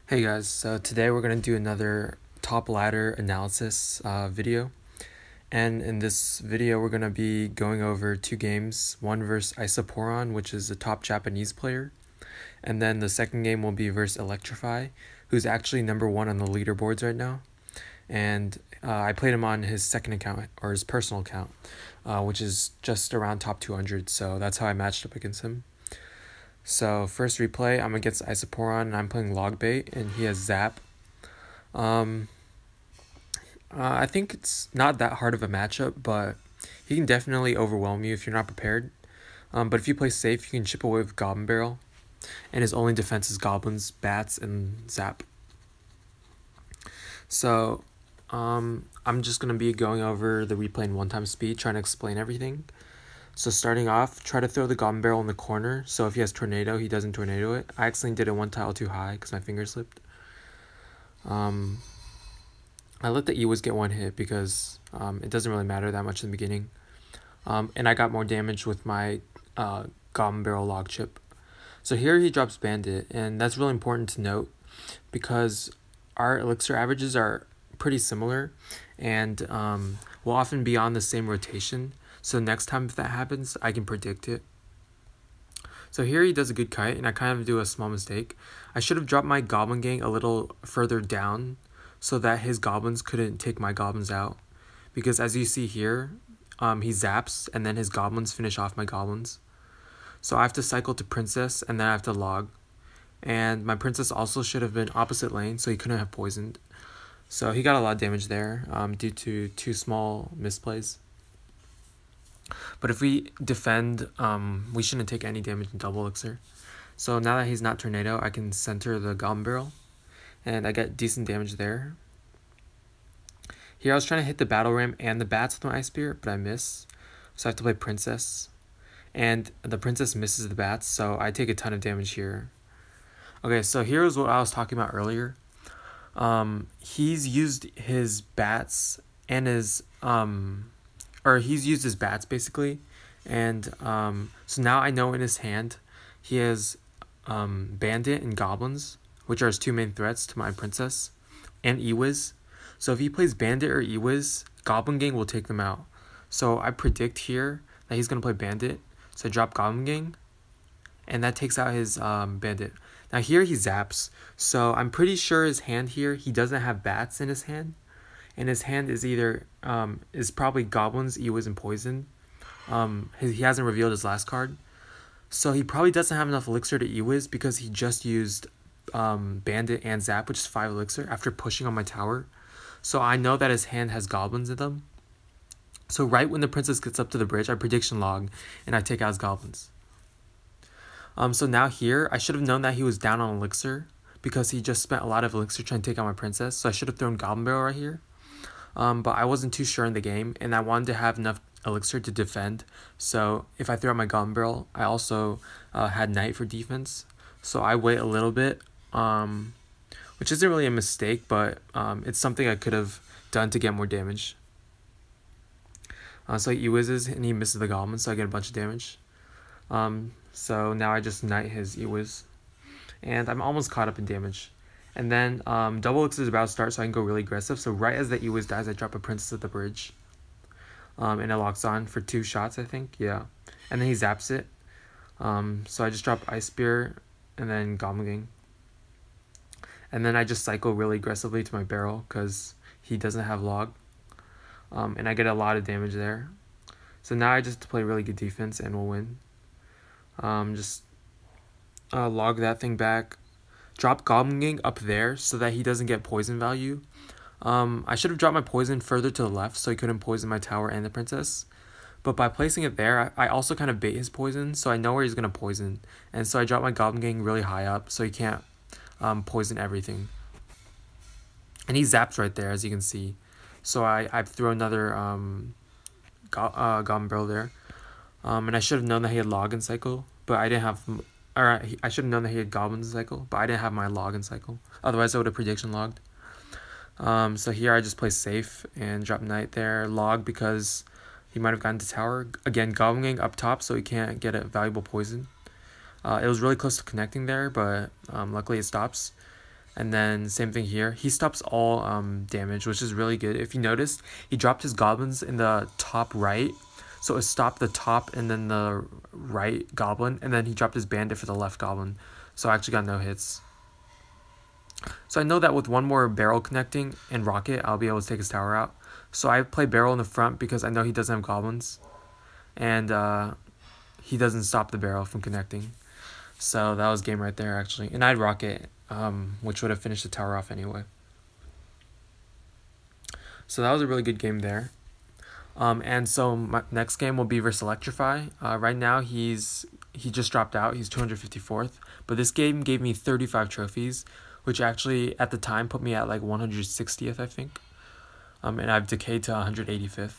Hey guys, so today we're going to do another top ladder analysis video. And in this video, we're going to be going over two games, one versus Isaporon, which is a top Japanese player. And then the second game will be versus Electrify, who's actually number one on the leaderboards right now. And I played him on his second account, or his personal account, which is just around top 200. So that's how I matched up against him. So first replay, I'm against Isaporon and I'm playing Logbait and he has Zap. I think it's not that hard of a matchup, but he can definitely overwhelm you if you're not prepared. But if you play safe, you can chip away with Goblin Barrel. And his only defense is Goblins, Bats, and Zap. So I'm just going to be going over the replay in one-time speed, trying to explain everything. So starting off, try to throw the Goblin Barrel in the corner. So if he has Tornado, he doesn't Tornado it. I accidentally did it one tile too high because my finger slipped. I let the Ewas get one hit because it doesn't really matter that much in the beginning. And I got more damage with my Goblin Barrel log chip. So here he drops Bandit, and that's really important to note because our elixir averages are pretty similar and will often be on the same rotation. So next time if that happens, I can predict it. So here he does a good kite, and I kind of do a small mistake. I should have dropped my Goblin Gang a little further down so that his goblins couldn't take my goblins out. Because as you see here, he zaps, and then his goblins finish off my goblins. So I have to cycle to Princess, and then I have to log. And my Princess also should have been opposite lane, so he couldn't have poisoned. So he got a lot of damage there due to two small misplays. But if we defend, we shouldn't take any damage in double elixir. So now that he's not Tornado, I can center the Goblin Barrel. And I get decent damage there. Here I was trying to hit the Battle Ram and the Bats with my Ice Spear, but I miss. So I have to play Princess. And the Princess misses the Bats, so I take a ton of damage here. Okay, so here's what I was talking about earlier. He's used his Bats and his... he's used his Bats basically, and so now I know in his hand he has Bandit and Goblins, which are his two main threats to my Princess, and Ewiz. So if he plays Bandit or Ewiz, Goblin Gang will take them out. So I predict here that he's gonna play Bandit, so I drop Goblin Gang, and that takes out his Bandit. Now here he zaps, so I'm pretty sure his hand here, he doesn't have Bats in his hand. And his hand is either, is probably Goblins, Ewiz, and Poison. He hasn't revealed his last card. So he probably doesn't have enough elixir to Ewiz because he just used Bandit and Zap, which is 5 elixir, after pushing on my tower. So I know that his hand has Goblins in them. So right when the Princess gets up to the bridge, I prediction log, and I take out his Goblins. So now here, I should have known that he was down on elixir because he just spent a lot of elixir trying to take out my Princess. So I should have thrown Goblin Barrel right here. But I wasn't too sure in the game, and I wanted to have enough elixir to defend. So if I threw out my Goblin Barrel, I also had Knight for defense. So I wait a little bit, which isn't really a mistake, but it's something I could have done to get more damage. So he whizzes, and he misses the Goblin, so I get a bunch of damage. So now I just Knight his Ewiz, and I'm almost caught up in damage. And then double elixir is about to start, so I can go really aggressive. So right as the Ewiz dies, I drop a Princess at the bridge. And it locks on for 2 shots, I think. Yeah. And then he zaps it. So I just drop Ice Spear and then Goblin Gang. And then I just cycle really aggressively to my barrel because he doesn't have log. And I get a lot of damage there. So now I just play really good defense and we'll win. Just log that thing back. Drop Goblin Gang up there so that he doesn't get poison value. I should have dropped my poison further to the left so he couldn't poison my tower and the Princess. But by placing it there, I also kind of bait his poison, so I know where he's going to poison. And so I drop my Goblin Gang really high up so he can't poison everything. And he zaps right there, as you can see. So I throw another Goblin Barrel there. And I should have known that he had log and cycle, but I didn't have... Alright, I should have known that he had Goblins cycle, but I didn't have my log and cycle. Otherwise, I would have prediction logged. So here I just play safe and drop Knight there. Log because he might have gotten to tower. Again, Goblin Gang up top so he can't get a valuable poison. It was really close to connecting there, but luckily it stops. And then same thing here. He stops all damage, which is really good. If you noticed, he dropped his goblins in the top right. So it stopped the top and then the right goblin. And then he dropped his bandit for the left goblin. So I actually got no hits. So I know that with one more barrel connecting and rocket, I'll be able to take his tower out. So I play barrel in the front because I know he doesn't have goblins. And he doesn't stop the barrel from connecting. So that was game right there, actually. And I had rocket, which would have finished the tower off anyway. So that was a really good game there. And so my next game will be versus Electrify. Right now he just dropped out. He's 254th. But this game gave me 35 trophies, which actually at the time put me at like 160th, I think. And I've decayed to 185th.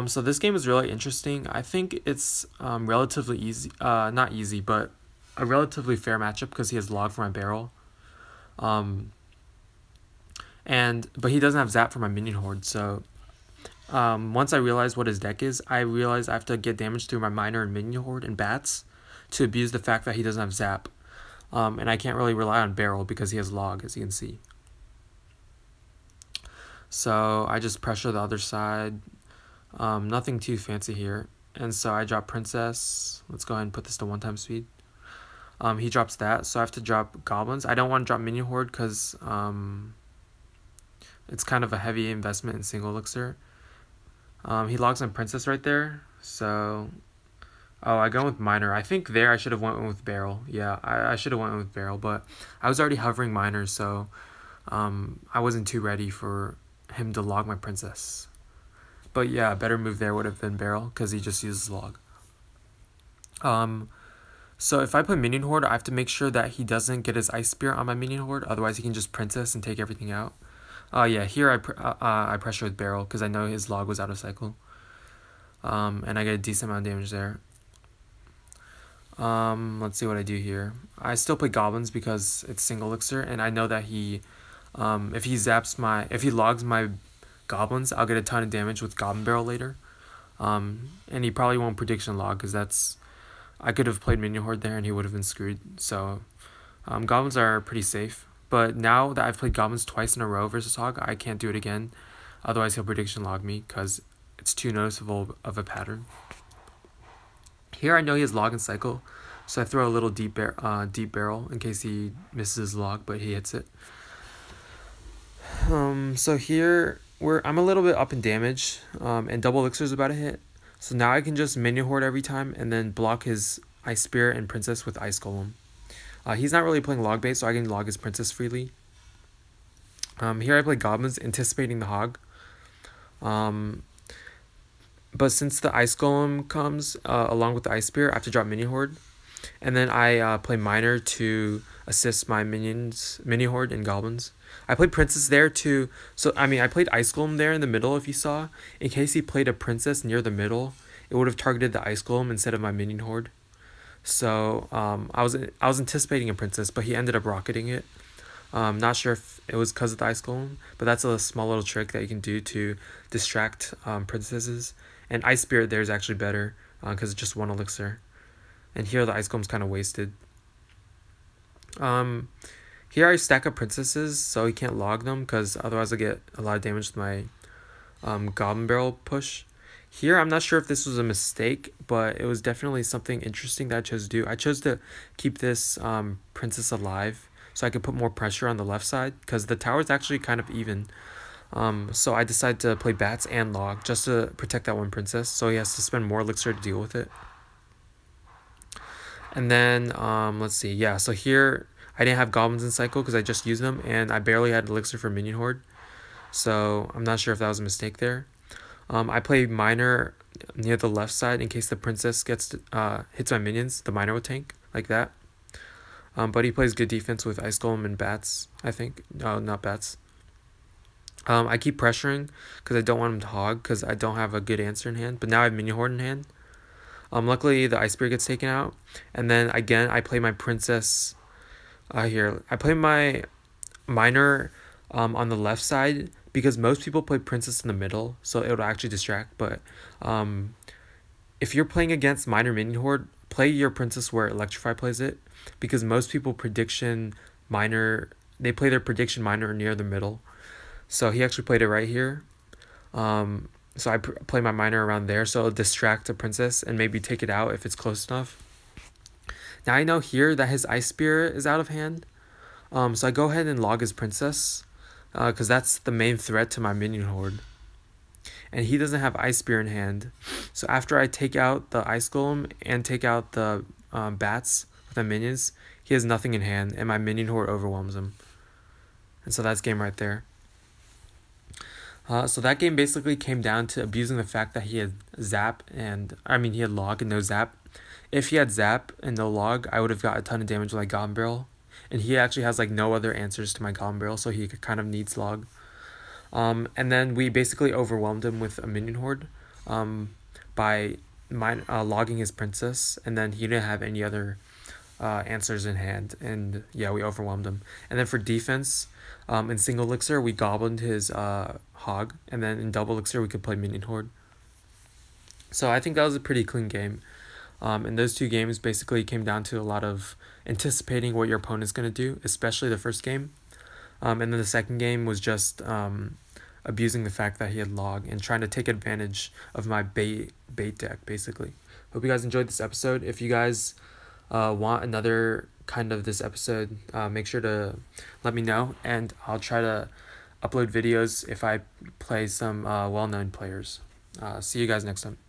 So this game is really interesting. I think it's relatively easy, not easy, but a relatively fair matchup because he has log for my barrel. But he doesn't have zap for my minion horde. So once I realized what his deck is, I realized I have to get damage through my miner and minion horde and bats to abuse the fact that he doesn't have zap. And I can't really rely on barrel because he has log, as you can see. So I just pressure the other side. Nothing too fancy here. And so I drop princess. Let's go ahead and put this to 1x speed. He drops that, so I have to drop goblins. I don't want to drop minion horde because it's kind of a heavy investment in single elixir. He logs on princess right there. So I go with miner. I think there I should have went with barrel. Yeah, I should have went with barrel, but I was already hovering miner, so I wasn't too ready for him to log my princess. But yeah, a better move there would have been barrel because he just uses log. So if I play minion horde, I have to make sure that he doesn't get his ice spear on my minion horde. Otherwise, he can just princess and take everything out. Yeah, here I pressure with barrel because I know his log was out of cycle. And I get a decent amount of damage there. Let's see what I do here. I still play goblins because it's single elixir, and I know that he, if he logs my goblins, I'll get a ton of damage with goblin barrel later. And he probably won't prediction log because I could have played minion horde there and he would have been screwed. So goblins are pretty safe. But now that I've played goblins twice in a row versus hog, I can't do it again. Otherwise he'll prediction log me because it's too noticeable of a pattern. Here I know he has log and cycle, so I throw a little deep barrel in case he misses his log, but he hits it. So here I'm a little bit up in damage, and double elixir is about to hit. So now I can just minion horde every time and then block his ice spirit and princess with ice golem. He's not really playing log bait, so I can log his princess freely. Here I play goblins, anticipating the hog. But since the ice golem comes along with the ice spear, I have to drop minion horde. And then I play miner to assist my minion horde and goblins. I played princess there too. So I played ice golem there in the middle. If you saw, in case he played a princess near the middle, it would have targeted the ice golem instead of my minion horde. So I was anticipating a princess, but he ended up rocketing it. Not sure if it was because of the ice golem, but that's a small little trick that you can do to distract princesses. And ice spirit there is actually better because it's just one elixir. And here the ice golem's kind of wasted. Here I stack up princesses so he can't log them because otherwise I get a lot of damage with my goblin barrel push. Here I'm not sure if this was a mistake, but it was definitely something interesting that I chose to do. I chose to keep this princess alive so I could put more pressure on the left side because the tower is actually kind of even. So I decided to play bats and log just to protect that one princess, so he has to spend more elixir to deal with it. And then let's see, yeah, so here I didn't have goblins in cycle because I just used them, and I barely had elixir for minion horde, so I'm not sure if that was a mistake there. I play miner near the left side in case the princess hits my minions. The miner would tank like that. But he plays good defense with ice golem and bats, I think. No, not bats. I keep pressuring because I don't want him to hog because I don't have a good answer in hand. But now I have minion horde in hand. Luckily the ice spear gets taken out, and then again I play my princess here. I play my miner on the left side because most people play princess in the middle, so it would actually distract. But if you're playing against miner minion horde, play your princess where Electrify plays it, because most people prediction miner. They play their prediction miner near the middle. So he actually played it right here. So I play my miner around there, so it'll distract the princess and maybe take it out if it's close enough. Now I know here that his Ice Spirit is out of hand. So I go ahead and log his princess, because that's the main threat to my minion horde. And he doesn't have Ice Spear in hand. So after I take out the Ice Golem and take out the bats with my minions, he has nothing in hand, and my minion horde overwhelms him. And so that's game right there. So that game basically came down to abusing the fact that he had zap he had log and no zap. If he had zap and no log, I would have got a ton of damage with my Goblin Barrel. And he actually has like no other answers to my Goblin Barrel, so he kind of needs log. And then we basically overwhelmed him with a minion horde by logging his princess, and then he didn't have any other answers in hand, and yeah, we overwhelmed him. And then for defense, in single elixir we goblined his hog, and then in double elixir we could play minion horde. So I think that was a pretty clean game. And those two games basically came down to a lot of anticipating what your opponent's going to do, especially the first game. And then the second game was just abusing the fact that he had log and trying to take advantage of my bait deck, basically. Hope you guys enjoyed this episode. If you guys want another kind of this episode, make sure to let me know, and I'll try to upload videos if I play some well-known players. See you guys next time.